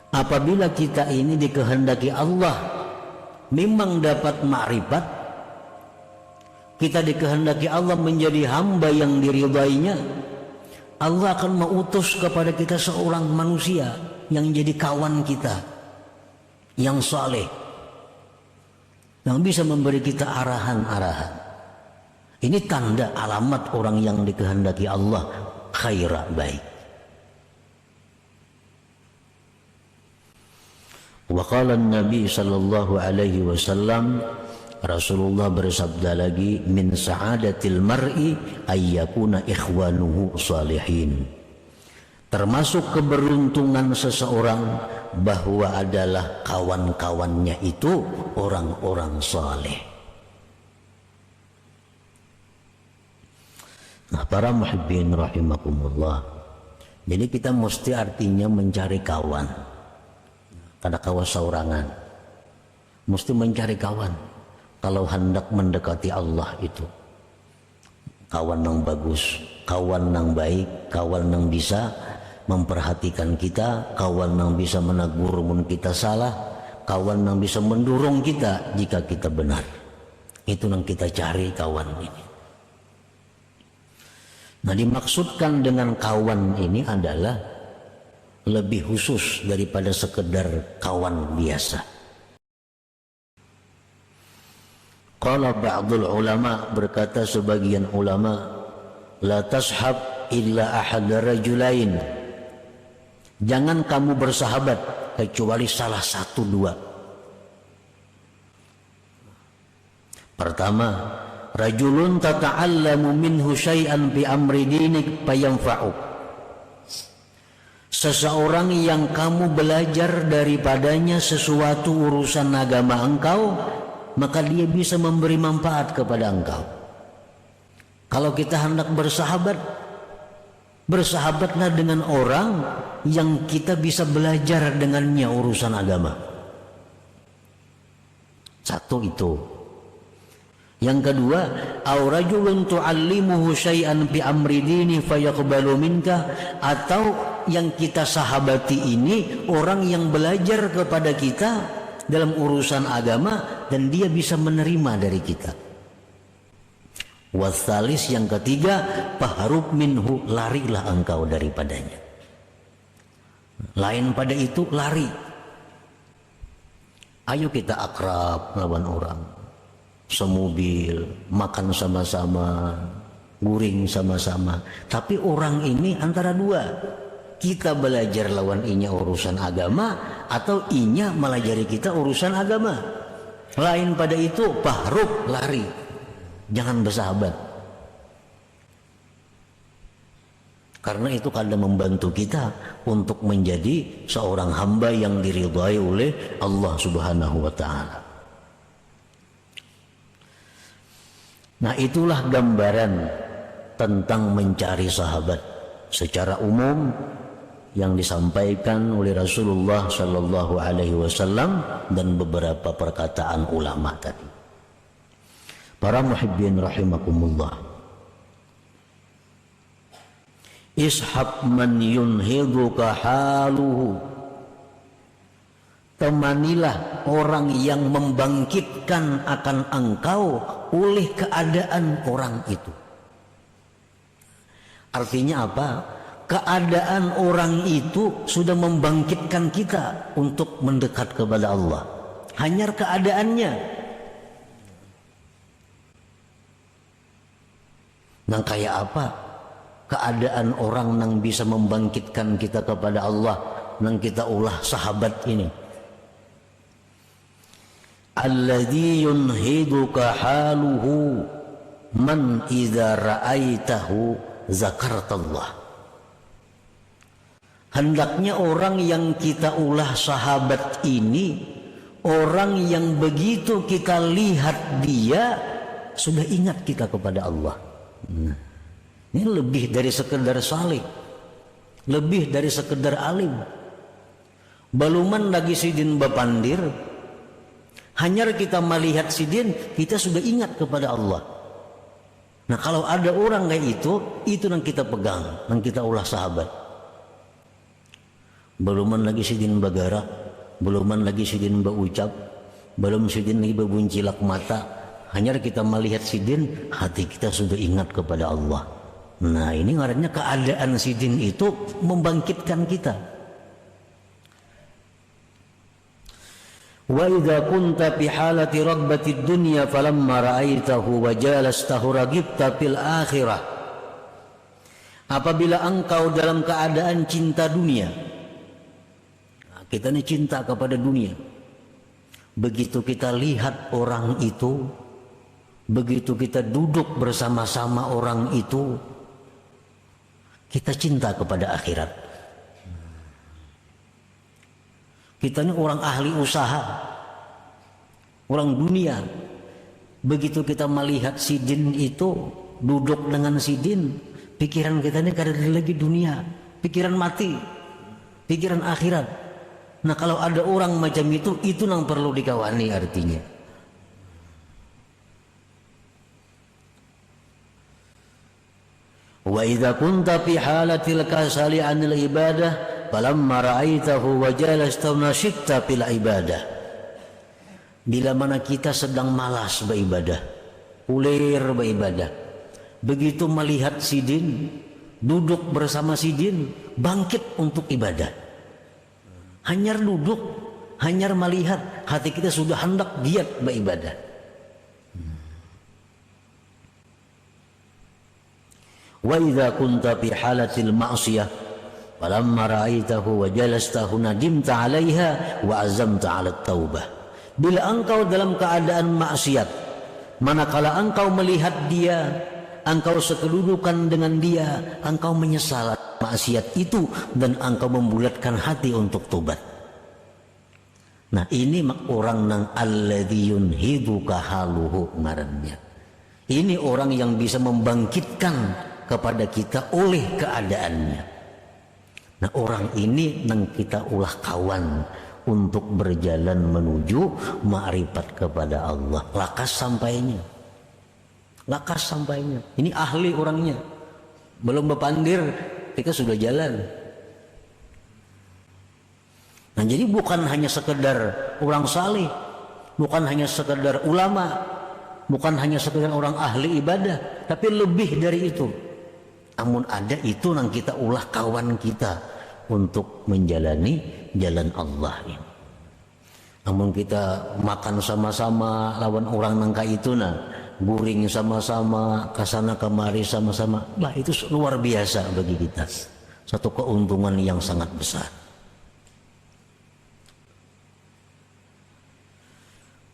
Apabila kita ini dikehendaki Allah memang dapat ma'rifat, kita dikehendaki Allah menjadi hamba yang diridainya, Allah akan mengutus kepada kita seorang manusia yang jadi kawan kita, yang saleh, yang bisa memberi kita arahan-arahan. Ini tanda alamat orang yang dikehendaki Allah khaira, baik. Wa qala Nabi sallallahu alaihi wasallam, Rasulullah bersabda lagi, min sa'adatil mar'i ayyakuna ikhwanuhu salihin. Termasuk keberuntungan seseorang bahwa adalah kawan-kawannya itu orang-orang saleh. Nah, para muhibbin rahimakumullah, jadi kita mesti artinya mencari kawan. Kada kawan saurangan, mesti mencari kawan. Kalau hendak mendekati Allah itu kawan yang bagus, kawan yang baik, kawan yang bisa memperhatikan kita, kawan yang bisa menegur mun kita salah, kawan yang bisa mendorong kita jika kita benar. Itu yang kita cari, kawan ini. Nah, dimaksudkan dengan kawan ini adalah lebih khusus daripada sekedar kawan biasa. Qala ba'dul ulama, berkata sebagian ulama, la tashab illa ahad rajulain, jangan kamu bersahabat kecuali salah satu dua. Pertama, rajulun tata'allamu minhu syai'an bi amri dinik fayanfa'uk, seseorang yang kamu belajar daripadanya sesuatu urusan agama engkau, maka dia bisa memberi manfaat kepada engkau. Kalau kita hendak bersahabat, bersahabatlah dengan orang yang kita bisa belajar dengannya urusan agama. Satu itu. Yang kedua, aw rajulun tu'allimuhu syai'an bi amri dini fayaqbalu minka, atau yang kita sahabati ini orang yang belajar kepada kita dalam urusan agama dan dia bisa menerima dari kita. Wasalis, yang ketiga, fahrub minhu, larilah engkau daripadanya. Lain pada itu, lari. Ayo kita akrab lawan orang, semobil, makan sama-sama, guring sama-sama. Tapi orang ini antara dua, kita belajar lawan inya urusan agama atau inya melajari kita urusan agama. Lain pada itu, fahrub, lari, jangan bersahabat. Karena itu kadang membantu kita untuk menjadi seorang hamba yang diridhai oleh Allah Subhanahu wa ta'ala. Nah, itulah gambaran tentang mencari sahabat secara umum yang disampaikan oleh Rasulullah Sallallahu Alaihi Wasallam dan beberapa perkataan ulama tadi. Para muhibbin rahimakumullah, ishab man yunhiduka haluhu, temanilah orang yang membangkitkan akan engkau oleh keadaan orang itu. Artinya apa? Keadaan orang itu sudah membangkitkan kita untuk mendekat kepada Allah. Hanya keadaannya. Nang kayak apa? Keadaan orang yang bisa membangkitkan kita kepada Allah, nang kita ulah sahabat ini. Alladzi yunhiduka haluhu man idza ra'aitahu zakartallah. Hendaknya orang yang kita ulah sahabat ini, orang yang begitu kita lihat dia sudah ingat kita kepada Allah. Ini lebih dari sekedar salih, lebih dari sekedar alim. Baluman lagi sidin bapandir, hanya kita melihat sidin, kita sudah ingat kepada Allah. Nah, kalau ada orang kayak itu yang kita pegang, yang kita ulah sahabat. Beluman lagi sidin bagara, beluman lagi sidin baucap, belum sidin lagi berbuncilak mata. Hanya kita melihat sidin, hati kita sudah ingat kepada Allah. Nah ini ngarannya keadaan sidin itu membangkitkan kita. Wa idza kunta fi halati raghbatid dunya falamma ra'aitahu wa jalastahu ragibta fil akhirah. Apabila engkau dalam keadaan cinta dunia, kita ini cinta kepada dunia. Begitu kita lihat orang itu, begitu kita duduk bersama-sama orang itu, kita cinta kepada akhirat. Kita ini orang ahli usaha, orang dunia. Begitu kita melihat sidin itu, duduk dengan sidin, pikiran kita ini kada lagi dunia, pikiran mati, pikiran akhirat. Nah kalau ada orang macam itu yang perlu dikawani artinya. Wa idza kunta fi halatil kasali 'anil ibadah falamma ra'aitahu wa jalasta nashitta fil ibadah. Bila mana kita sedang malas beribadah, ulir beribadah, begitu melihat sidin, duduk bersama sidin, bangkit untuk ibadah. Hanyar duduk, hanyar melihat, hati kita sudah hendak giat beribadah. Wa idza kunta fi halatil ma'siyah falamma ra'aitahu wa jalastahu nadimta 'alaiha wa azamta 'ala taubah. Bila engkau dalam keadaan maksiat, manakala engkau melihat dia, engkau sekedudukan dengan dia, engkau menyesal maksiat itu dan engkau membulatkan hati untuk tobat. Nah ini orang nang alladzi yunhiduka haluhu ngarannya. Ini orang yang bisa membangkitkan kepada kita oleh keadaannya. Nah orang ini nang kita ulah kawan untuk berjalan menuju ma'rifat kepada Allah. Lakas sampainya. Lakas sampainya. Ini ahli orangnya. Belum berpandir kita sudah jalan. Nah jadi bukan hanya sekedar orang saleh, bukan hanya sekedar ulama, bukan hanya sekedar orang ahli ibadah, tapi lebih dari itu. Namun ada itu yang kita ulah kawan kita untuk menjalani jalan Allah ini. Namun kita makan sama-sama lawan orang nangka itu guring sama-sama, kasana kemari sama-sama, lah itu luar biasa bagi kita, satu keuntungan yang sangat besar.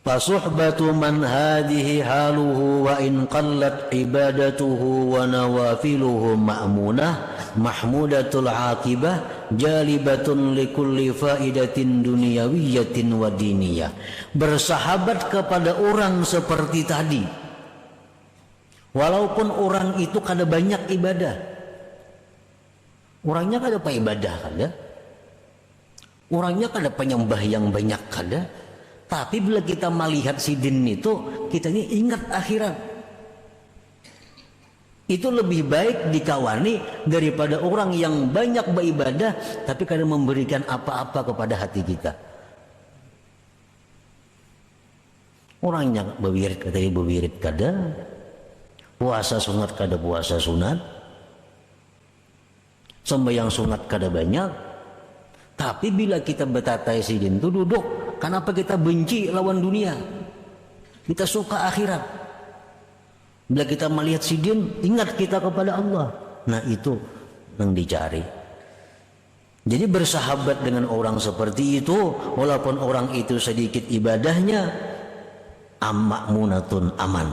Fasuhbatu man hadhihi haluhu wa in qallat ibadatuhu wa nawafiluhu ma'munah mahmudatul aqibah jalibatun likulli faidatin dunyawiyatin wa diniyah. Bersahabat kepada orang seperti tadi, walaupun orang itu kada banyak ibadah, orangnya kada apa ibadah kada, orangnya kada penyembah yang banyak kada, tapi bila kita melihat sidin itu, kita ini ingat akhirat. Itu lebih baik dikawani daripada orang yang banyak beribadah tapi kada memberikan apa-apa kepada hati kita. Orangnya berwirid kada berwirid kada, puasa sunat kada puasa sunat, sembahyang sunat kada banyak, tapi bila kita betatai sidin itu duduk, kenapa kita benci lawan dunia, kita suka akhirat. Bila kita melihat sidin, ingat kita kepada Allah. Nah itu yang dicari. Jadi bersahabat dengan orang seperti itu, walaupun orang itu sedikit ibadahnya, amakmunatun aman,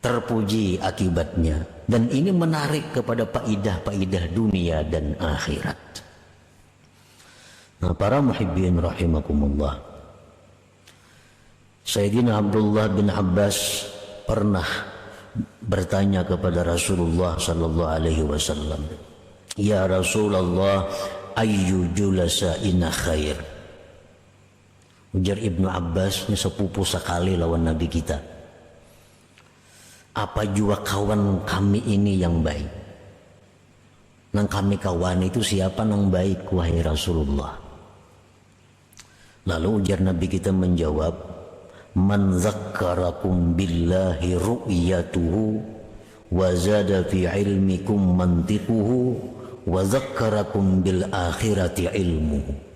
terpuji akibatnya. Dan ini menarik kepada faidah-faidah dunia dan akhirat. Nah para muhibbin rahimakumullah, Sayyidina Abdullah bin Abbas pernah bertanya kepada Rasulullah sallallahu alaihi wasallam, "Ya Rasulullah, ayyu julasa'ina khair?" Ujar Ibnu Abbas, ini sepupu sekali lawan Nabi kita. Apa jua kawan kami ini yang baik? Nang kami kawan itu siapa nang baik wahai Rasulullah? Lalu ujar Nabi kita menjawab, man zakkarakum billahi ru'yatuhu wa zada fi ilmikum mantiquhu wa zakkarakum bil akhirati ilmuhu.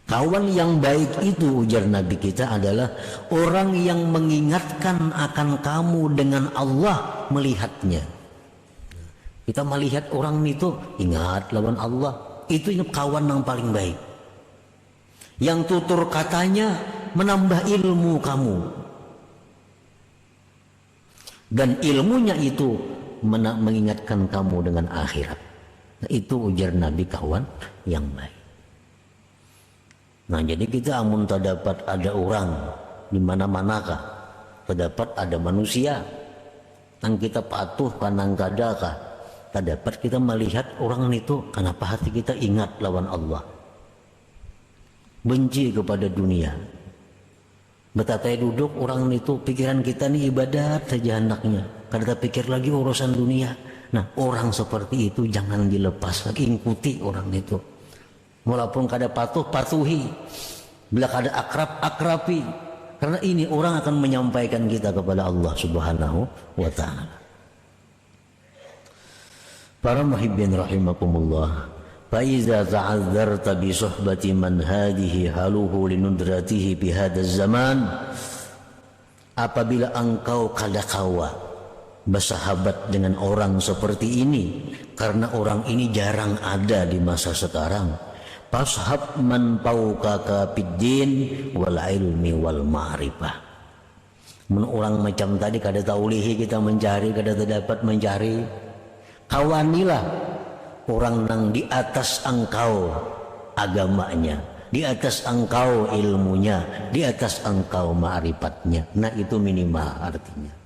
Kawan yang baik itu, ujar Nabi kita, adalah orang yang mengingatkan akan kamu dengan Allah melihatnya. Kita melihat orang itu, ingat lawan Allah. Itu kawan yang paling baik. Yang tutur katanya menambah ilmu kamu. Dan ilmunya itu mengingatkan kamu dengan akhirat. Nah, itu ujar Nabi kawan yang baik. Nah, jadi kita amun terdapat ada orang di mana-manakah, terdapat ada manusia yang kita patuh kanang kadakah, terdapat kita melihat orang itu, kenapa hati kita ingat lawan Allah, benci kepada dunia. Betatai duduk orang itu, pikiran kita nih ibadat saja hendaknya, kada pikir lagi urusan dunia. Nah, orang seperti itu jangan dilepas lagi, ikuti orang itu. Walaupun kada patuh, patuhi. Bila kada akrab, akrabi. Karena ini orang akan menyampaikan kita kepada Allah Subhanahu wa ta'ala. Para muhibbin rahimakumullah. Faiza ta'adzarta bi suhbati man hadihi haluhu linudratihi bihadaz zaman. Apabila engkau kada kawa bersahabat dengan orang seperti ini, karena orang ini jarang ada di masa sekarang, fashab man fawqaka fiddin wal ilmi wal ma'rifah. Orang macam tadi kada taulihi kita mencari, kada terdapat mencari, kawanilah orang yang di atas engkau agamanya, di atas engkau ilmunya, di atas engkau ma'rifatnya. Nah, itu minimal artinya.